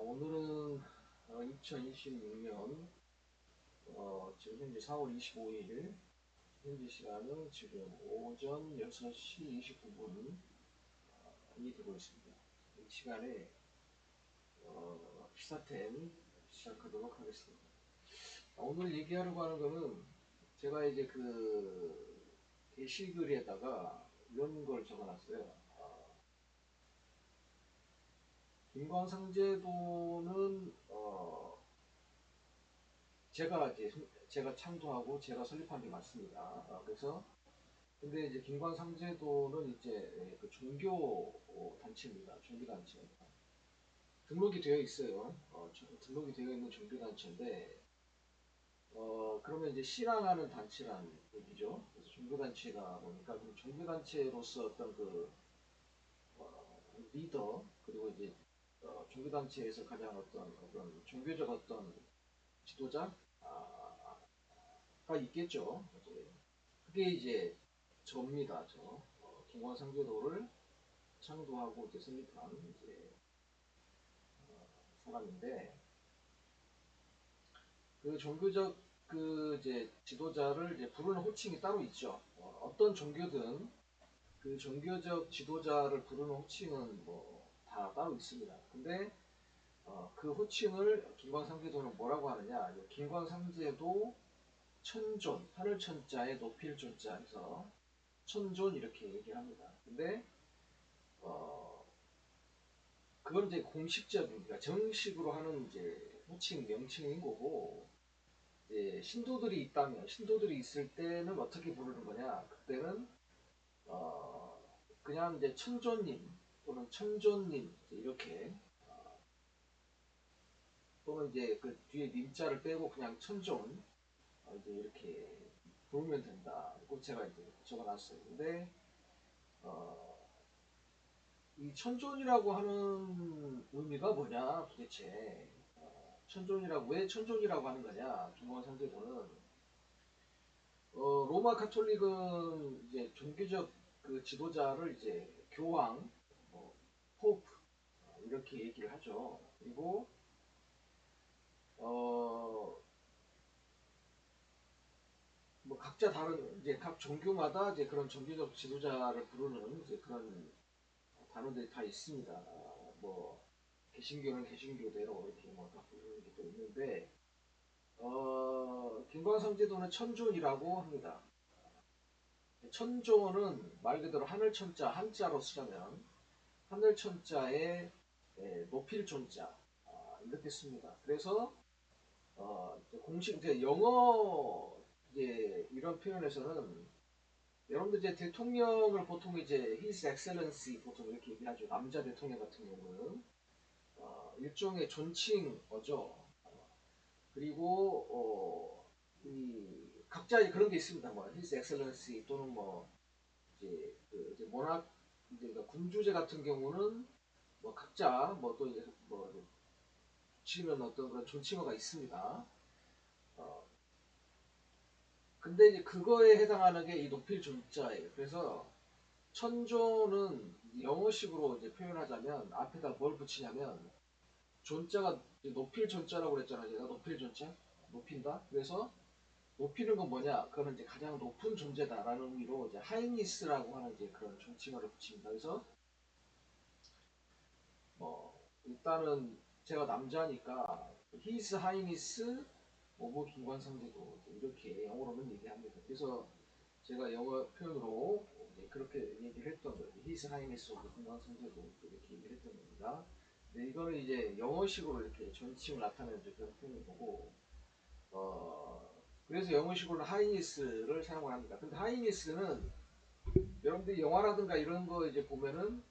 오늘은 2026년 지금 현재 4월 25일 현재 시간은 지금 오전 6시 29분이 되고 있습니다. 이 시간에 시사템 시작하도록 하겠습니다. 오늘 얘기하려고 하는 거는 제가 이제 그 게시글에다가 이런 걸 적어놨어요. 김광상제도는 제가 창조하고 제가 설립한 게 맞습니다. 그래서 근데 이제 김광상제도는 이제 그 종교 단체입니다. 종교 단체. 등록이 되어 있어요. 등록이 되어 있는 종교 단체인데 그러면 이제 신앙하는 단체란 얘기죠. 그래서 종교 단체가 보니까 그 종교 단체로서 어떤 그 리더 그리고 이제 종교 단체에서 가장 어떤 종교적 어떤 지도자가 있겠죠. 그게 이제 저입니다. 김광상제도를 창조하고 이제 설립한 이제 사람인데 그 종교적 그 이제 지도자를 이제 부르는 호칭이 따로 있죠. 어떤 종교든 그 종교적 지도자를 부르는 호칭은 뭐 다 따로 있습니다. 근데 그 호칭을 김광상제도는 뭐라고 하느냐? 김광상제도 천존, 하늘 천자에 높일 존자 해서 천존 이렇게 얘기를 합니다. 근데 그건 이제 공식적인, 그러니까 정식으로 하는 이제 호칭 명칭인 거고, 이제 신도들이 있다면, 신도들이 있을 때는 어떻게 부르는 거냐? 그때는 그냥 이제 천존님 또는 천존님 이렇게 또는 이제 그 뒤에 님자를 빼고 그냥 천존 이제 이렇게 부르면 된다. 그 제가 이제 적어놨어요. 근데 어, 이 천존이라고 하는 의미가 뭐냐 도대체 천존이라고 왜 천존이라고 하는 거냐 김광상제도는 로마 카톨릭은 이제 종교적 그 지도자를 이제 교황, 포프 이렇게 얘기를 하죠. 그리고 어, 뭐 각자 다른 이제 각 종교마다 이제 그런 종교적 지도자를 부르는 이제 그런 단어들이 다 있습니다. 뭐 개신교는 개신교대로 이렇게 뭐 다 부르는 게 또 있는데 김광상제도는 천존이라고 합니다. 천존은 말 그대로 하늘 천자 한자로 쓰자면 하늘 천자에 높일 존자 이렇게 씁니다. 그래서 공식 이제 영어 이제 이런 표현에서는 여러분들 이제 대통령을 보통 이제 His Excellency 보통 이렇게 얘기하죠. 남자 대통령 같은 경우는 일종의 존칭어죠. 그리고 이 각자 그런 게 있습니다. 뭐 His Excellency 또는 뭐 이제 모낙 이제 그러니까 군주제 같은 경우는 뭐 각자 뭐 또 이제 뭐 붙이는 어떤 그런 존칭어가 있습니다. 어, 근데 이제 그거에 해당하는 게 이 높일 존자예요. 그래서 천조는 영어식으로 이제 표현하자면 앞에다 뭘 붙이냐면 존자가 높일 존자라고 그랬잖아요. 제가 높일 존자 높인다. 그래서 높이는 건 뭐냐? 그거는 이제 가장 높은 존재다라는 의미로 이제 하이니스라고 하는 이제 그런 존칭어를 붙입니다. 그래서 일단은 제가 남자니까 His Highness 오브 김관상제도 이렇게 영어로는 얘기합니다. 그래서 제가 영어 표현으로 그렇게 얘기를 했던 거예요. His Highness 오브 김관상제도 이렇게 얘기를 했던 겁니다. 네, 이거는 이제 영어식으로 이렇게 존칭을 나타내는 그런 표현을 보고 그래서 영어식으로는 하이니스를 사용을 합니다. 근데 하이니스는 여러분들이 영화라든가 이런 거 이제 보면은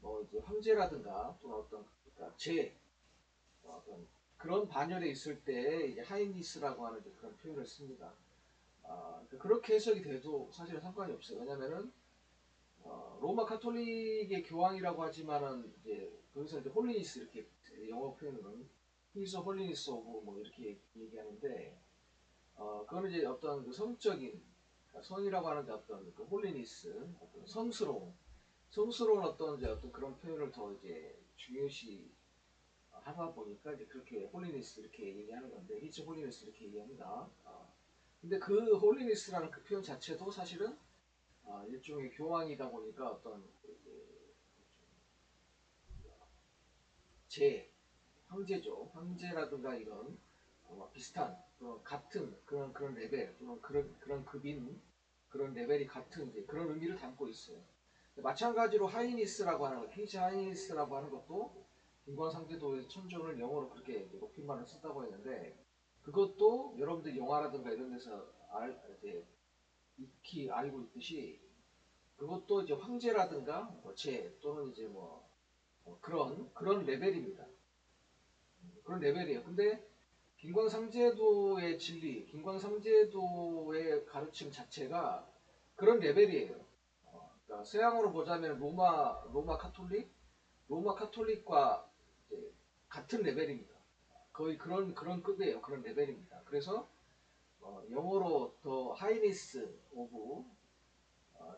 뭐 이제 황제라든가 또는 어떤 그러니까 어떤 그런 반열에 있을 때 이제 하이니스라고 하는 그런 표현을 씁니다. 그러니까 그렇게 해석이 돼도 사실은 상관이 없어요. 왜냐면은 로마 카톨릭의 교황이라고 하지만은 이제 거기서 이제 홀리니스 이렇게 영어 표현으로는 히스 홀리니스 오브 뭐 이렇게 얘기하는데 그거는 이제 어떤 그 성적인 그러니까 성이라고 하는 어떤 그 홀리니스 어떤 성스러운 어떤 이제 어떤 그런 표현을 더 이제 중요시 하다 보니까 이제 그렇게 홀리니스 이렇게 얘기하는 건데, 히즈 홀리니스 이렇게 얘기합니다. 근데 그 홀리니스라는 그 표현 자체도 사실은 일종의 교황이다 보니까 어떤 제 황제죠. 황제라든가 이런 비슷한 같은 그런 레벨 또는 그런 급인 그런 레벨이 같은 이제 그런 의미를 담고 있어요. 마찬가지로 하이니스라고 하는 것, 히즈 하이니스라고 하는 것도 김광상제도의 천존을 영어로 그렇게 높임말을 쓴다고 했는데 그것도 여러분들 영화라든가 이런 데서 이제 익히 알고 있듯이 그것도 이제 황제라든가 제 또는 이제 그런 레벨입니다. 그런 레벨이에요. 근데 김광상제도의 진리, 김광상제도의 가르침 자체가 그런 레벨이에요. 그러니까 서양으로 보자면 로마 카톨릭, 로마 카톨릭과 이제 같은 레벨입니다. 거의 그런 급이에요. 그런 레벨입니다. 그래서 영어로 더 하이니스 오브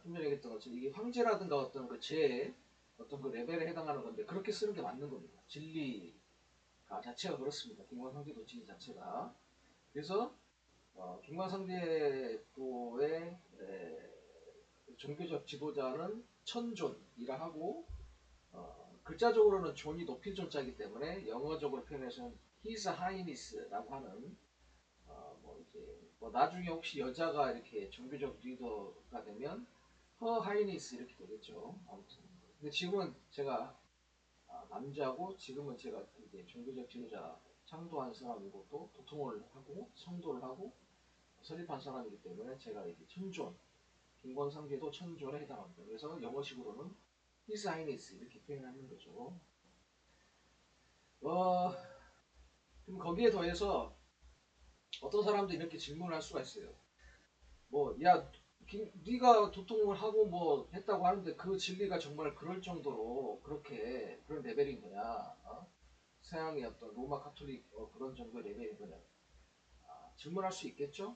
좀 전에 얘기했던 것처럼 이게 황제라든가 어떤 제 어떤 그 레벨에 해당하는 건데 그렇게 쓰는 게 맞는 겁니다. 진리가 자체가 그렇습니다. 김광상제도 진리 자체가. 그래서 김광상제도의 종교적 지도자는 천존이라 하고 글자적으로는 존이 높인 존자이기 때문에 영어적으로 표현해서는 His Highness라고 하는 이제 나중에 혹시 여자가 이렇게 종교적 리더가 되면 Her Highness 이렇게 되겠죠. 아무튼 근데 지금은 제가 남자고 지금은 제가 이제 종교적 지도자 창도한 사람이고 또 도통을 하고 성도를 하고 설립한 사람이기 때문에 제가 이제 천존 김광상제도 천존에 해당합니다. 그래서 영어식으로는 His Highness 이렇게 표현하는 거죠. 그럼 거기에 더해서 어떤 사람도 이렇게 질문을 할 수가 있어요. 야, 네가 도통을 하고 했다고 하는데 그 진리가 정말 그럴 정도로 그렇게 그런 레벨인 거냐? 서양의 어떤 로마 카톨릭 그런 정도의 레벨인 거냐? 질문할 수 있겠죠?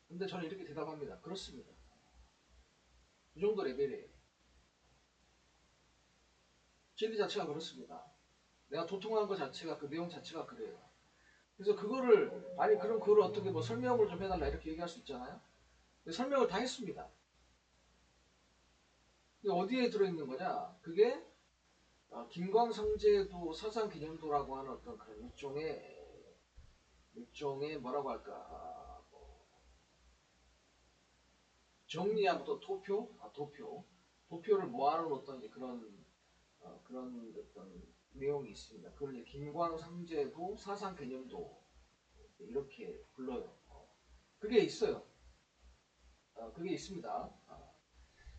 근데 저는 이렇게 대답합니다. 그렇습니다. 그 정도 레벨이에요. 진리 자체가 그렇습니다. 내가 도통한 것 자체가 그 내용 자체가 그래요. 그래서 아니 그럼 그걸 어떻게 설명을 좀 해달라 이렇게 얘기할 수 있잖아요. 설명을 다 했습니다. 이게 어디에 들어있는 거냐? 그게 김광상제도 사상기념도라고 하는 어떤 그런 일종의 뭐라고 할까? 정리하고 또 도표를 모아놓은 어떤 그런 어떤 내용이 있습니다. 그걸 이제 김광상제도 사상개념도 이렇게 불러요. 그게 있어요. 그게 있습니다.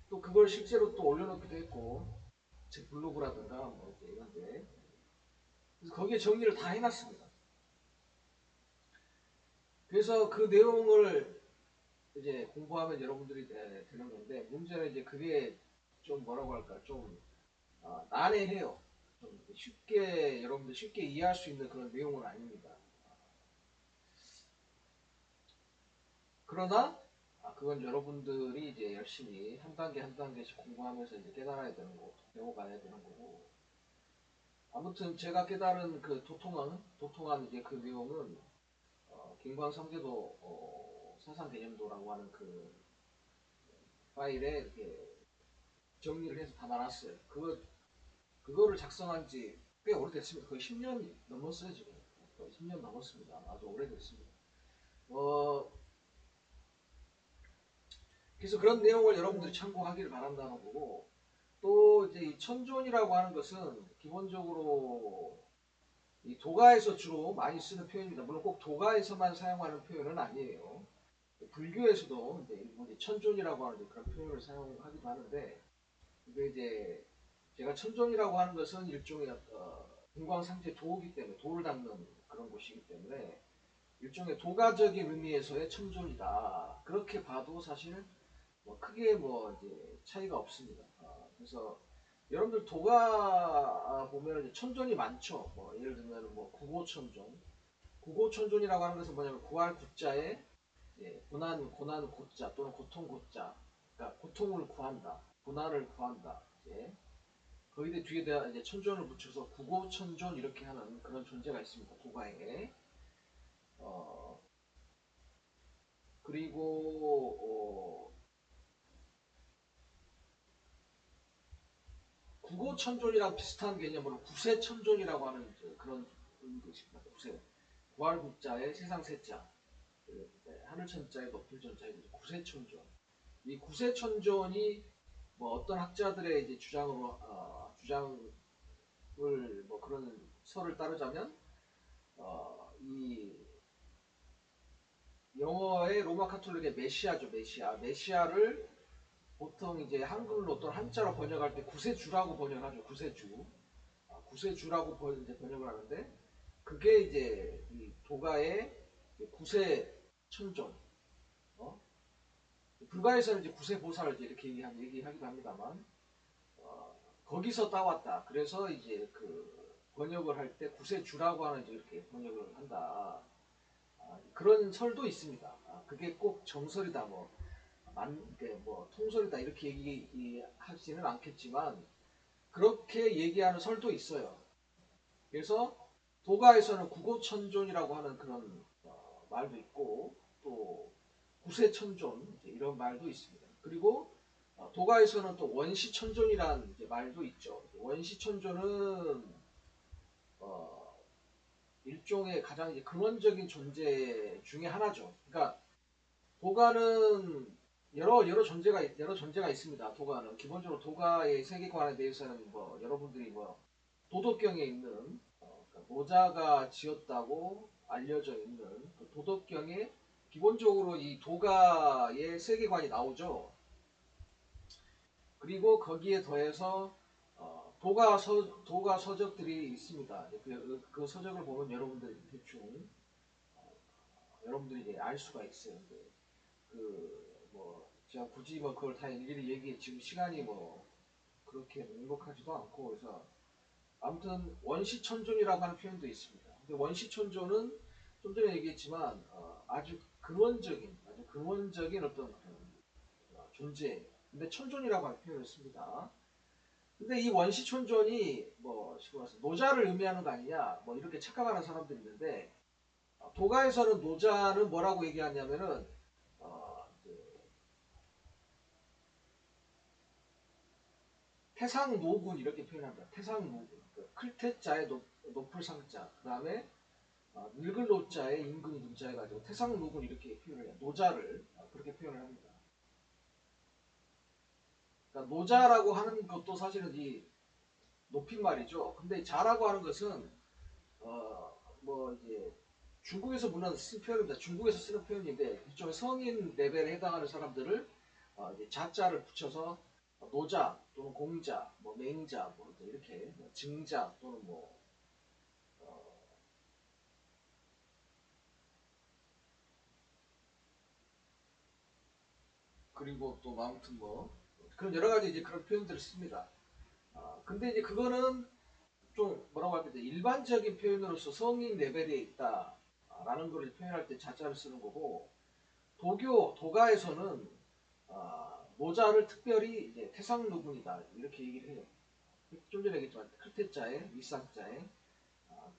또 그걸 실제로 또 올려놓기도 했고 제 블로그라든가 이런데 그래서 거기에 정리를 다 해놨습니다. 그래서 그 내용을 이제 공부하면 여러분들이 되는 건데 문제는 이제 그게 좀 뭐라고 할까 좀 난해해요. 좀 쉽게 여러분들 쉽게 이해할 수 있는 그런 내용은 아닙니다. 그러나 그건 여러분들이 이제 열심히 한 단계 한 단계씩 공부하면서 이제 깨달아야 되는 거고 배워가야 되는 거고 아무튼 제가 깨달은 그 도통한 이제 그 내용은 김광삼계도 사상개념도라고 하는 그 파일에 이렇게 정리를 해서 다 놔놨어요. 그거를 작성한 지 꽤 오래됐습니다. 거의 10년 넘었어요 지금. 거의 10년 넘었습니다. 아주 오래됐습니다. 그래서 그런 내용을 여러분들이 참고하기를 바란다는 거고 또 이제 이 천존이라고 하는 것은 기본적으로 이 도가에서 주로 많이 쓰는 표현입니다. 물론 꼭 도가에서만 사용하는 표현은 아니에요. 불교에서도 이제 천존이라고 하는 그런 표현을 사용하기도 하는데 이게 이제 제가 천존이라고 하는 것은 일종의 금광상제 도이기 때문에 도를 닦는 그런 곳이기 때문에 일종의 도가적인 의미에서의 천존이다. 그렇게 봐도 사실 크게 이제 차이가 없습니다. 그래서 여러분들 도가 보면 천존이 많죠. 예를 들면 구고천존. 구고천존이라고 하는 것은 뭐냐면 구할 구자에 고난 고자 또는 고통 고자. 그러니까 고통을 구한다. 고난을 구한다. 거기에 뒤에다 이제 천존을 붙여서 구고천존 이렇게 하는 그런 존재가 있습니다. 도가에. 어, 그리고 구고천존이랑 비슷한 개념으로 구세천존이라고 하는 그런 의미도 있습니다. 구세. 구할 구자에 세상 세자. 하늘천자에 높을천자에 구세천존. 이 구세천존이 뭐 어떤 학자들의 이제 주장으로 주장을 뭐 그런 설을 따르자면 이 영어의 로마 카톨릭의 메시아죠. 메시아를 보통 이제 한글로 또는 한자로 번역할 때 구세주라고 번역하죠. 구세주. 구세주라고 이제 번역을 하는데 그게 이제 이 도가의 구세천존. 어? 불가에서는 이제 구세보살을 이제 이렇게 얘기하기도 합니다만 거기서 따왔다. 그래서 이제 그 번역을 할 때 구세주라고 하는 이제 이렇게 번역을 한다. 그런 설도 있습니다. 그게 꼭 정설이다 뭐 통설이다 이렇게 얘기하지는 않겠지만 그렇게 얘기하는 설도 있어요. 그래서 도가에서는 구고천존이라고 하는 그런 말도 있고 또 구세천존 이런 말도 있습니다. 그리고 도가에서는 또 원시천존이라는 말도 있죠. 원시천존은 어, 일종의 가장 이제 근원적인 존재 중에 하나죠. 그러니까 도가는 여러 존재가 있습니다. 도가는 기본적으로 도가의 세계관에 대해서는 뭐 여러분들이 뭐 도덕경에 있는 그러니까 노자가 지었다고 알려져 있는 그 도덕경에 기본적으로 이 도가의 세계관이 나오죠. 그리고 거기에 더해서 도가 서적들이 있습니다. 그 서적을 보면 여러분들이 대충 여러분들이 이제 알 수가 있어요. 그뭐 제가 굳이 뭐 그걸 다 일일이 얘기해 지금 시간이 뭐 그렇게 넉넉하지도 않고 그래서 아무튼 원시천존이라고 하는 표현도 있습니다. 근데 원시천존은 좀 전에 얘기했지만 아주 근원적인 어떤 존재. 근데 천존이라고 하는 표현을 씁니다. 근데 이 원시천존이 뭐 노자를 의미하는 거 아니냐 뭐 이렇게 착각하는 사람들이 있는데 도가에서는 노자는 뭐라고 얘기하냐면은 태상노군 이렇게 표현합니다. 태상노군. 그 클태자의 높을 상자. 그 다음에 늙을 노자에 임금 문자 해가지고 태상노군 이렇게 표현을 해요. 노자를 그렇게 표현을 합니다. 그러니까 노자라고 하는 것도 사실은 이 높임말이죠. 근데 자라고 하는 것은 뭐 이제 중국에서 문헌 쓴 표현입니다. 중국에서 쓰는 표현인데 이쪽에 성인 레벨에 해당하는 사람들을 이제 자자를 붙여서 노자 또는 공자, 뭐 맹자, 뭐 이렇게 증자 또는 뭐 그리고 또 아무튼 뭐 그런 여러 가지 이제 그런 표현들을 씁니다. 근데 이제 그거는 좀 뭐라고 할까 일반적인 표현으로서 성인 레벨에 있다라는 걸 표현할 때 자자를 쓰는 거고 도가에서는 노자를 특별히 이제 태상노군이다 이렇게 얘기를 해요. 좀 전에 얘기했지만 클테자에 윗상자에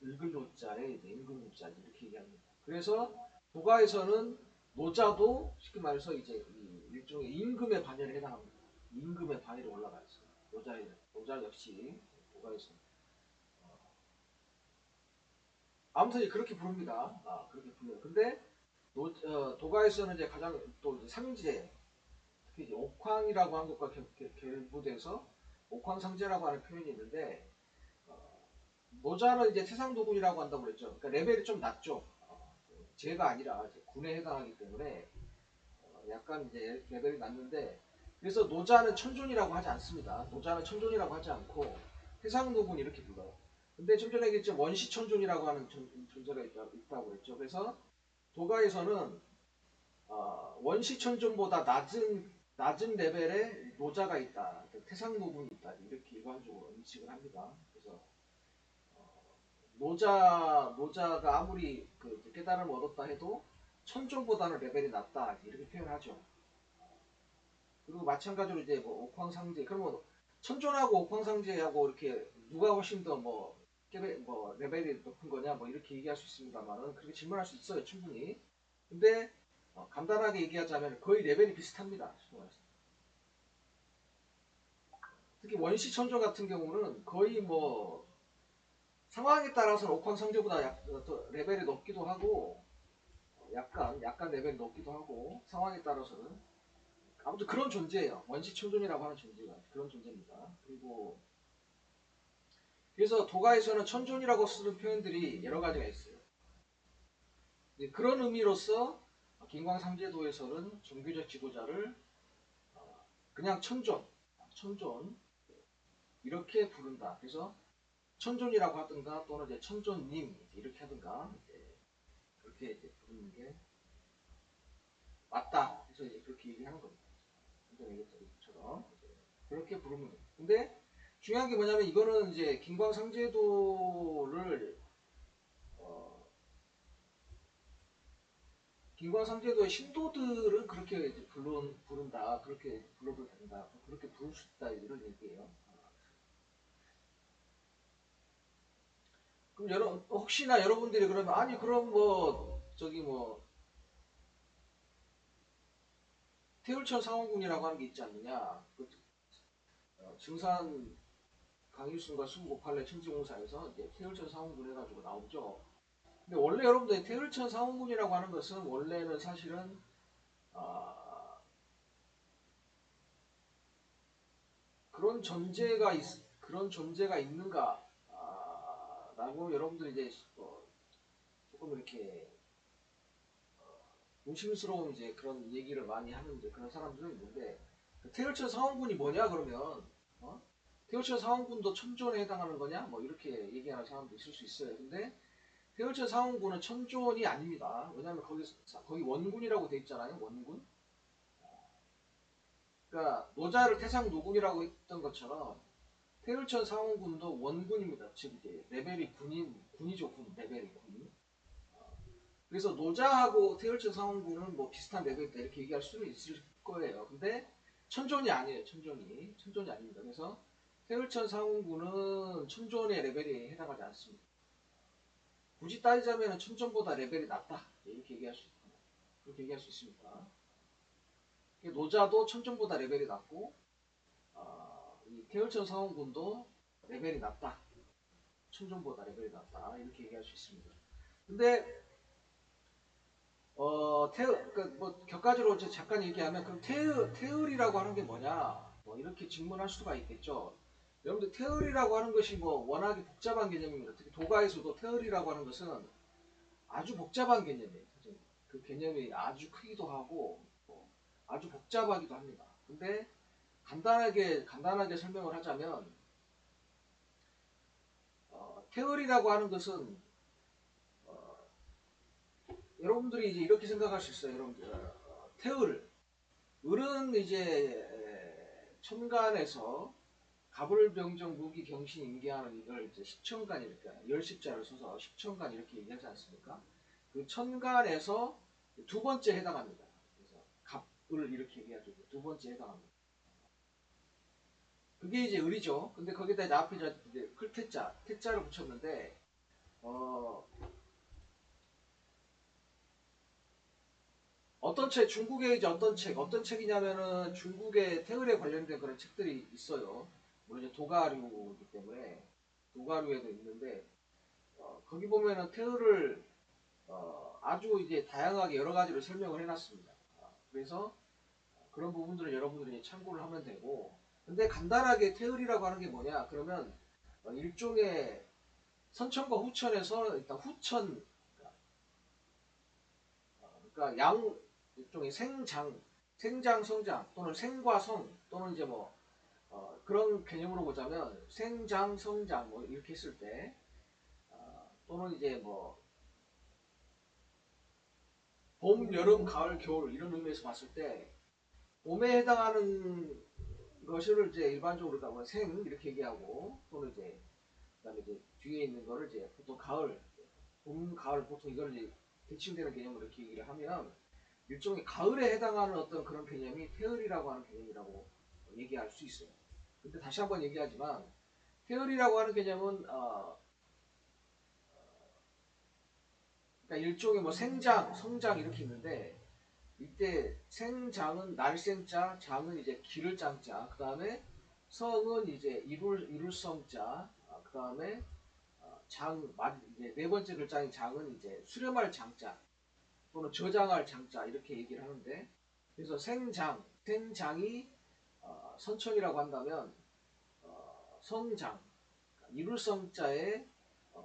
늙을 노자에 이제 임금노자 이렇게 얘기합니다. 그래서 도가에서는 노자도 쉽게 말해서 이제 일종의 임금의 반열에 해당합니다. 임금의 반열에 올라가 있어요. 노자 역시 도가에서 아무튼 그렇게 부릅니다. 그렇게 불러요. 근데 도가에서는 이제 가장 또 이제 상제, 특히 이제 옥황이라고 한 것과 결부돼서 옥황상제라고 하는 표현이 있는데 노자는 이제 태상도군이라고 한다고 그랬죠. 그러니까 레벨이 좀 낮죠. 제가 아니라 군에 해당하기 때문에 약간 이제 레벨이 낮는데 그래서 노자는 천존이라고 하지 않습니다. 노자는 천존이라고 하지 않고 태상노군 이렇게 불러요. 근데 좀 전에 얘기했죠. 원시천존이라고 하는 존재가 있다고 그랬죠. 그래서 도가에서는 원시천존보다 낮은 레벨의 노자가 있다. 태상노군이 있다. 이렇게 일반적으로 인식을 합니다. 그래서 노자가 아무리 그 깨달음을 얻었다 해도 천존보다는 레벨이 낮다. 이렇게 표현하죠. 그리고 마찬가지로 이제 뭐 옥황상제 그러면 천존하고 옥황상제하고 이렇게 누가 훨씬 더 뭐 레벨이 높은 거냐 뭐 이렇게 얘기할 수 있습니다만은 그렇게 질문할 수 있어요 충분히. 근데 간단하게 얘기하자면 거의 레벨이 비슷합니다. 특히 원시 천존 같은 경우는 거의 뭐 상황에 따라서는 옥황상제보다 더 레벨이 높기도 하고 약간 레벨이 높기도 하고 상황에 따라서는 아무튼 그런 존재예요. 원시 천존이라고 하는 존재가 그런 존재입니다. 그리고 그래서 도가에서는 천존이라고 쓰는 표현들이 여러 가지가 있어요. 그런 의미로서 김광삼제도에서는 종교적 지도자를 그냥 천존 이렇게 부른다. 그래서 천존이라고 하든가 또는 이제 천존님 이렇게 하든가 그렇게 이제 부르는 게 맞다. 그래서 이제 그렇게 얘기하는 겁니다. 천존에게처럼 그렇게 부르는 거예요. 근데 중요한 게 뭐냐면 이거는 이제 김광삼제도를 김광삼제도의 신도들은 그렇게 부른다. 그렇게 불러도 된다. 그렇게 부를 수 있다. 이런 얘기예요. 그럼 혹시나 여러분들이 그러면 아니 그럼 뭐 저기 뭐 태울천 상원군이라고 하는 게 있지 않느냐. 증산 강일순과 순고팔레 천지공사에서 이제 태울천 상원군 해가지고 나오죠. 근데 원래 여러분들 태울천 상원군이라고 하는 것은 원래는 사실은 아, 그런 존재가 있는가 라고 여러분들이 이제 조금 이렇게 의심스러운 이제 그런 얘기를 많이 하는 이제 그런 사람들은 있는데 태열천 상원군이 뭐냐 그러면 태열천 상원군도 천존에 해당하는 거냐 뭐 이렇게 얘기하는 사람도 있을 수 있어요. 근데 태열천 상원군은 천존이 아닙니다. 왜냐하면 거기 원군이라고 돼 있잖아요. 원군. 그러니까 노자를 태상 노군이라고 했던 것처럼 태열천 상원군도 원군입니다. 즉 이제 레벨이 군이죠. 군 레벨이 군. 그래서 노자하고 태열천 상원군은 뭐 비슷한 레벨이다 이렇게 얘기할 수는 있을 거예요. 근데 천존이 아니에요. 천존이 아닙니다. 그래서 태열천 상원군은 천존의 레벨에 해당하지 않습니다. 굳이 따지자면 천존보다 레벨이 낮다 이렇게 얘기할 수 있습니다. 그렇게 얘기할 수 있습니다. 노자도 천존보다 레벨이 낮고 이 태열천 상원군도 레벨이 낮다. 천존보다 레벨이 낮다 이렇게 얘기할 수 있습니다. 근데 뭐 격가지로 잠깐 얘기하면 그럼 태을이라고 하는 게 뭐냐? 뭐 이렇게 질문할 수가 있겠죠. 여러분들 태을이라고 하는 것이 뭐 워낙에 복잡한 개념입니다. 특히 도가에서도 태을이라고 하는 것은 아주 복잡한 개념이에요. 그 개념이 아주 크기도 하고 아주 복잡하기도 합니다. 근데 간단하게 설명을 하자면 태을이라고 하는 것은 여러분들이 이제 이렇게 생각할 수 있어요. 여러분들 을은 이제 천간에서 가불병정 무기 경신 임계하는 이걸 이제 십천간 이렇게 열십자를 써서 십천간 이렇게 얘기하지 않습니까? 그 천간에서 두 번째 해당합니다. 그래서 갑을 이렇게 얘기하죠. 두 번째 해당합니다. 그게 이제 을이죠. 근데 거기다 이제 앞에 이제 태자를 붙였는데 어, 중국의 이제 어떤 책이냐면은 중국의 태을에 관련된 그런 책들이 있어요. 물론 이제 도가류이기 때문에 도가류에도 있는데 거기 보면은 태을을 아주 이제 다양하게 여러 가지로 설명을 해놨습니다. 그래서 그런 부분들을 여러분들이 참고를 하면 되고, 근데 간단하게 태을이라고 하는 게 뭐냐? 그러면 일종의 선천과 후천에서 일단 후천, 그러니까 일종의 생장, 성장 또는 생과 성 또는 이제 뭐 그런 개념으로 보자면 생장, 성장 뭐 이렇게 했을 때 또는 이제 뭐 봄, 여름, 가을, 겨울 이런 의미에서 봤을 때 봄에 해당하는 것을 이제 일반적으로 뭐 생 이렇게 얘기하고 또는 이제 그다음에 이제 뒤에 있는 거를 이제 보통 가을, 봄, 가을 보통 이걸 이제 대칭되는 개념으로 이렇게 얘기를 하면 일종의 가을에 해당하는 어떤 그런 개념이 태을이라고 하는 개념이라고 얘기할 수 있어요. 근데 다시 한번 얘기하지만 태열이라고 하는 개념은 그러니까 일종의 뭐 생장, 성장 이렇게 있는데 이때 생장은 날생자, 장은 이제 기를 장자, 그 다음에 성은 이제 이룰 성자, 그 다음에 이제 네 번째 글자인 장은 이제 수렴할 장자 또는 저장할 장자 이렇게 얘기를 하는데 그래서 생장이 선천이라고 한다면 성장, 이룰 성자에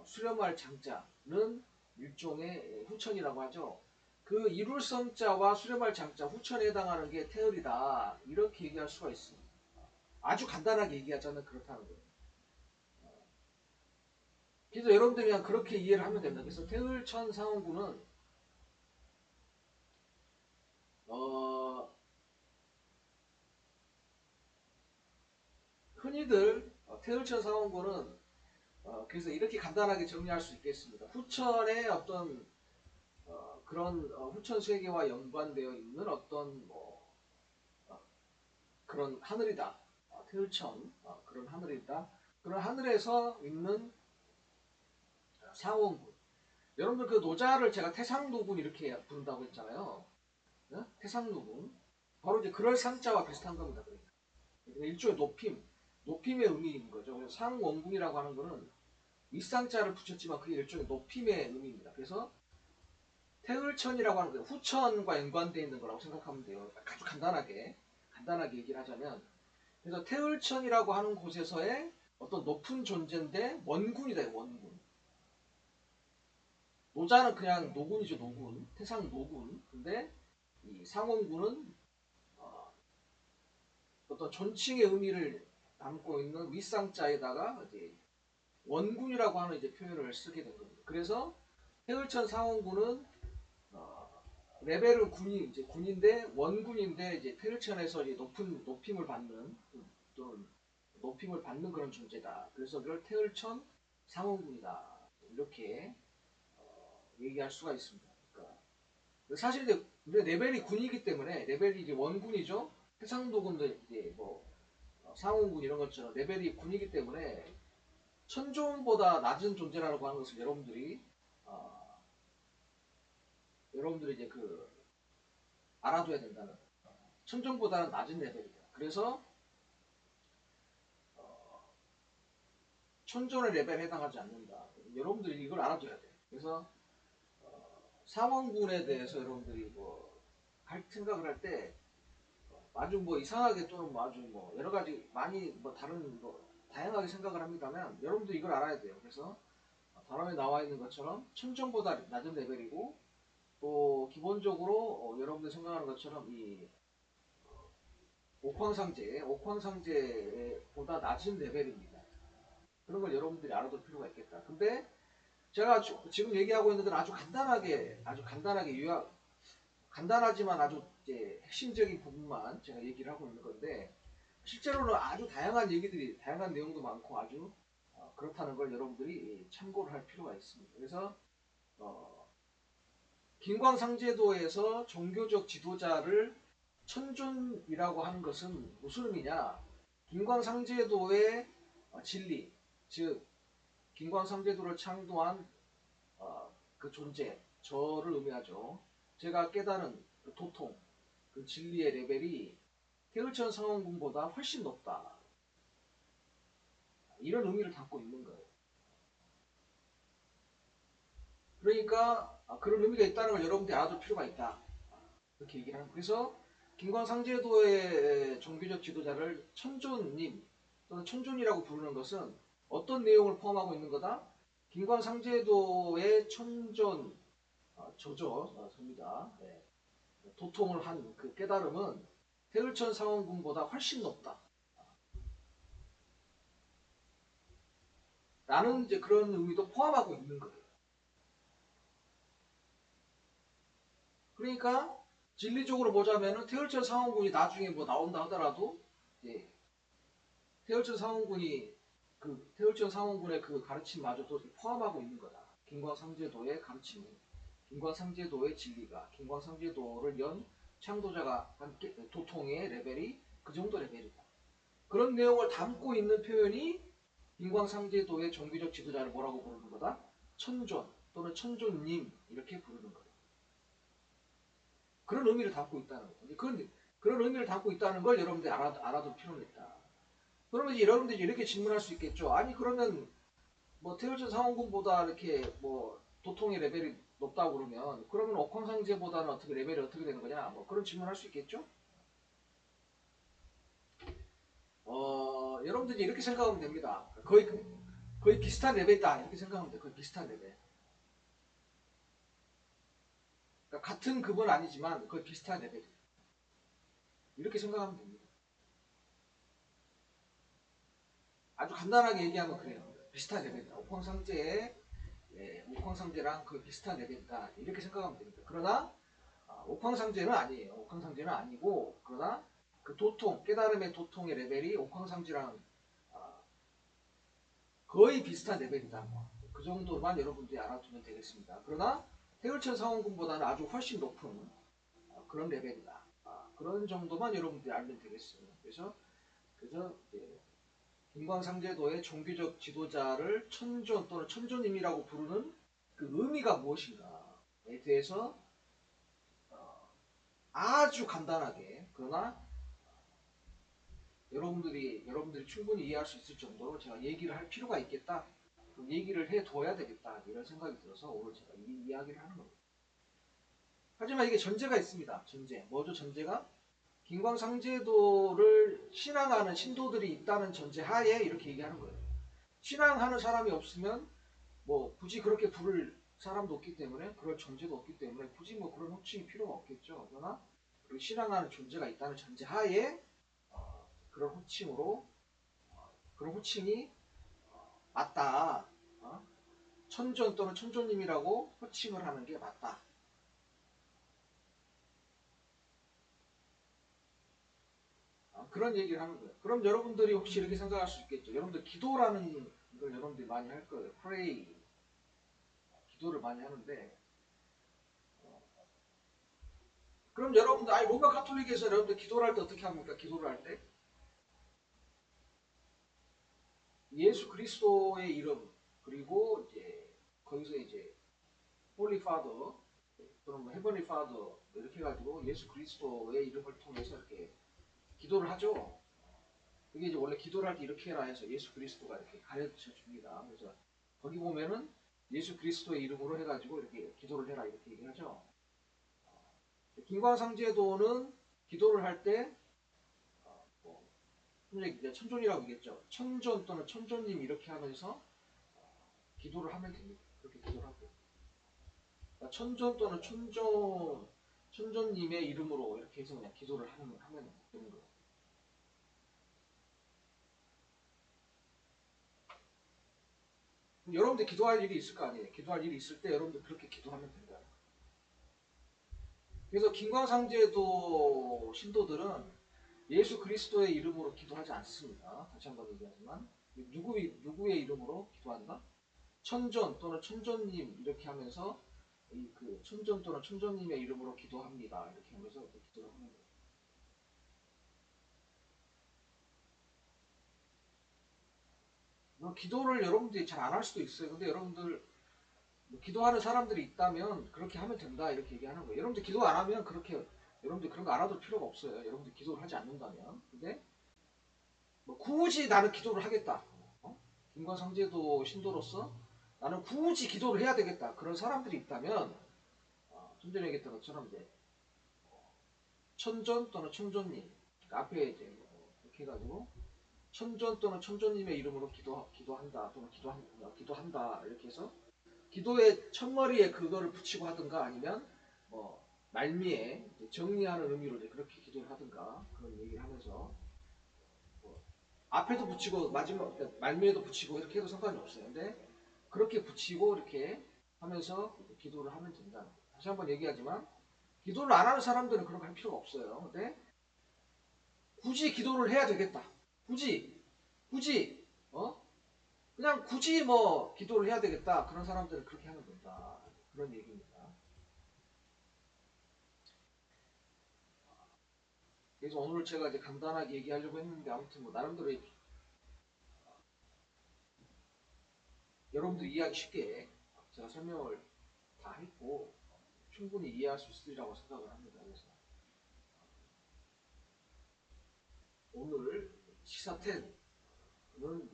수렴할 장자는 일종의 후천이라고 하죠. 그 이룰 성자와 수렴할 장자 후천에 해당하는 게 태열이다 이렇게 얘기할 수가 있습니다. 아주 간단하게 얘기하자면 그렇다는 거예요. 그래서 여러분들이 그냥 그렇게 이해를 하면 됩니다. 그래서 태을천 상원군은 어, 흔히들 태을천 상원군은 그래서 이렇게 간단하게 정리할 수 있겠습니다. 후천의 어떤 그런 후천 세계와 연관되어 있는 어떤 뭐 그런 하늘이다. 태을천 그런 하늘이다. 그런 하늘에서 있는 상원군. 여러분들 그 노자를 제가 태상노군 이렇게 부른다고 했잖아요. 네? 태상노군. 바로 이제 그럴 상자와 비슷한 겁니다. 그러니까 일종의 높임의 의미인 거죠. 그래서 상원군이라고 하는 거는 윗상자를 붙였지만 그게 일종의 높임의 의미입니다. 그래서 태을천이라고 하는 거 후천과 연관되어 있는 거라고 생각하면 돼요. 아주 간단하게 얘기를 하자면 그래서 태을천이라고 하는 곳에서의 어떤 높은 존재인데 원군이다. 원군. 노자는 그냥 노군이죠. 노군. 태상 노군. 근데 이 상원군은 어떤 존칭의 의미를 담고 있는 윗상자에다가 이제 원군이라고 하는 이제 표현을 쓰게 된 겁니다. 그래서 태을천 상원군은 레벨은 군인데 원군인데 이제 태을천에서 이제 높임을 받는 또는 높임을 받는 그런 존재다. 그래서 그걸 태을천 상원군이다. 이렇게 얘기할 수가 있습니다. 그러니까 사실 이제 레벨이 군이기 때문에 레벨이 이제 원군이죠. 해상도군도 이제 뭐 상원군 이런 것처럼 레벨이 군이기 때문에 천존보다 낮은 존재라고 하는 것을 어, 여러분들이 이제 그 알아둬야 된다는 천존보다는 낮은 레벨이다. 그래서 천존의 레벨에 해당하지 않는다. 여러분들이 이걸 알아둬야 돼. 그래서 상원군에 대해서 여러분들이 뭐 할 생각을 할 때 아주 뭐 이상하게 또는 뭐 아주 뭐 여러 가지 많이 뭐 다른 뭐 다양하게 생각을 합니다만 여러분도 이걸 알아야 돼요. 그래서 단어에 나와 있는 것처럼 천정보다 낮은 레벨이고 또 기본적으로 여러분들 생각하는 것처럼 이 옥황상제보다 낮은 레벨입니다. 그런 걸 여러분들이 알아둘 필요가 있겠다. 근데 제가 지금 얘기하고 있는 건 아주 간단하게 간단하지만 아주 이제 핵심적인 부분만 제가 얘기를 하고 있는 건데 실제로는 아주 다양한 내용도 많고 아주 그렇다는 걸 여러분들이 참고를 할 필요가 있습니다. 그래서 어, 김광상제도에서 종교적 지도자를 천존이라고 하는 것은 무슨 의미냐? 김광상제도의 진리, 즉 김광상제도를 창조한 그 존재, 저를 의미하죠. 제가 깨달은 그 도통, 그 진리의 레벨이 태을천 상원군보다 훨씬 높다. 이런 의미를 담고 있는 거예요. 그러니까 그런 의미가 있다는 걸 여러분들이 알아둘 필요가 있다. 이렇게 얘기를 하는 거예요. 그래서 김광상제도의 종교적 지도자를 천존님 또는 천존이라고 부르는 것은 어떤 내용을 포함하고 있는 거다? 김광상제도의 천존 접니다. 네. 도통을 한 그 깨달음은 태을천 상원군보다 훨씬 높다. 라는 이제 그런 의미도 포함하고 있는 거예요. 그러니까 진리적으로 보자면은 태을천 상원군이 나중에 뭐 나온다 하더라도 예, 태을천 상원군의 그 가르침마저도 포함하고 있는 거다. 김광상제도의 가르침이, 김광상제도의 진리가, 김광상제도를 연 창조자가 한 도통의 레벨이 그 정도 레벨이다. 그런 내용을 담고 있는 표현이 김광상제도의 종교적 지도자를 뭐라고 부르는 거다? 천존 또는 천존님 이렇게 부르는 거예요. 그런 의미를 담고 있다는 거예요. 그런 의미를 담고 있다는 걸 여러분들이 알아둘 필요는 있다. 그러면 이제 여러분들이 이렇게 질문할 수 있겠죠. 아니 그러면 뭐 태열전 상원군보다 이렇게 뭐 도통의 레벨이 높다고 그러면 옥황상제보다는 어떻게 레벨이 어떻게 되는 거냐? 뭐 그런 질문할 수 있겠죠. 여러분들이 이렇게 생각하면 됩니다. 거의 비슷한 레벨이다 이렇게 생각하면 돼. 거의 비슷한 레벨. 그러니까 같은 급은 아니지만 거의 비슷한 레벨. 이렇게 생각하면 됩니다. 아주 간단하게 얘기하면 그래요. 비슷한 레벨이다. 옥황상제랑 거의 비슷한 레벨이다. 이렇게 생각하면 됩니다. 그러나 옥황상제는 아니에요. 옥황상제는 아니고 그러나 그 깨달음의 도통의 레벨이 옥황상제랑 거의 비슷한 레벨이다. 그 정도만 여러분들이 알아두면 되겠습니다. 그러나 태울천 상원군보다는 아주 훨씬 높은 그런 레벨이다. 그런 정도만 여러분들이 알면 되겠어요. 그래서 김광상제도의 종교적 지도자를 천존 또는 천존님이라고 부르는 그 의미가 무엇인가에 대해서 아주 간단하게 그러나 여러분들이 충분히 이해할 수 있을 정도로 제가 얘기를 할 필요가 있겠다. 그럼 얘기를 해둬야 되겠다. 이런 생각이 들어서 오늘 제가 이 이야기를 하는 겁니다. 하지만 이게 전제가 있습니다. 뭐죠 전제가? 김광상제도를 신앙하는 신도들이 있다는 전제 하에 이렇게 얘기하는 거예요. 신앙하는 사람이 없으면 뭐 굳이 그렇게 부를 사람도 없기 때문에 그럴 전제도 없기 때문에 굳이 뭐 그런 호칭이 필요가 없겠죠. 그러나 그 신앙하는 존재가 있다는 전제 하에 그런 호칭이 맞다. 천존 또는 천존님이라고 호칭을 하는 게 맞다. 그런 얘기를 하는 거예요. 그럼 여러분들이 혹시 이렇게 생각할 수 있겠죠. 여러분들 기도라는 걸 여러분들이 많이 할 거예요. pray. 기도를 많이 하는데 그럼 여러분들 로마 가톨릭에서 여러분들 기도를 할 때 어떻게 합니까? 기도를 할 때 예수 그리스도의 이름 그리고 이제 거기서 이제 Holy Father 또는 뭐 Heavenly Father 이렇게 해가지고 예수 그리스도의 이름을 통해서 이렇게 기도를 하죠. 그게 이제 원래 기도를 할 때 이렇게 해라 해서 예수 그리스도가 이렇게 가르쳐 줍니다. 그래서 거기 보면은 예수 그리스도의 이름으로 해가지고 이렇게 기도를 해라 이렇게 얘기하죠. 김광상제도는 기도를 할때 천존이라고 얘기했죠. 천존 또는 천존님 이렇게 하면서 기도를 하면 됩니다. 그렇게 기도를 하고 그러니까 천존 또는 천존님의 이름으로 이렇게 해서 그냥 기도를 하면 되는 거예요. 여러분들 기도할 일이 있을 거 아니에요. 기도할 일이 있을 때 여러분들 그렇게 기도하면 된다. 그래서 김광상제도 신도들은 예수 그리스도의 이름으로 기도하지 않습니다. 다시 한번 얘기하지만 누구의 이름으로 기도한다? 천존 또는 천존님 이렇게 하면서 그 천존 또는 천존님의 이름으로 기도합니다. 이렇게 하면서 기도를 하는 거예요. 기도를 여러분들이 잘 안 할 수도 있어요. 근데 여러분들 기도하는 사람들이 있다면 그렇게 하면 된다 이렇게 얘기하는 거예요. 여러분들 기도 안 하면 여러분들 그런 거 알아둘 필요가 없어요. 여러분들 기도를 하지 않는다면. 근데 굳이 나는 기도를 하겠다. 김광상제도 신도로서 나는 굳이 기도를 해야 되겠다. 그런 사람들이 있다면 좀 전에 얘기했던 것처럼 이제 천존 또는 천존님 앞에 이제 이렇게 해가지고 천존 또는 천존님의 이름으로 기도한다 또는 기도한다 이렇게 해서 기도의 첫머리에 그거를 붙이고 하든가 아니면 말미에 정리하는 의미로 이제 그렇게 기도를 하든가 그런 얘기를 하면서 앞에도 붙이고 마지막 말미에도 붙이고 이렇게 해도 상관이 없어요. 근데 그렇게 붙이고 이렇게 하면서 기도를 하면 된다. 다시 한번 얘기하지만 기도를 안 하는 사람들은 그런 거 할 필요가 없어요. 근데 굳이 기도를 해야 되겠다. 굳이 그냥 굳이 기도를 해야 되겠다. 그런 사람들은 그렇게 하면 된다. 그런 얘기입니다. 그래서 오늘 제가 이제 간단하게 얘기하려고 했는데 아무튼 뭐 나름대로 여러분들 이해하기 쉽게 제가 설명을 다 했고 충분히 이해할 수 있으리라고 생각을 합니다. 그래서 오늘 시사10는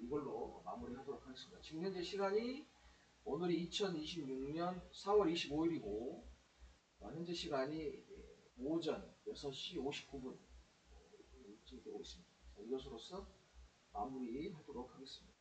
이걸로 마무리하도록 하겠습니다. 지금 현재 시간이 오늘이 2026년 4월 25일이고 현재 시간이 오전 6시 59분 지금 되고 있습니다. 이것으로서 마무리하도록 하겠습니다.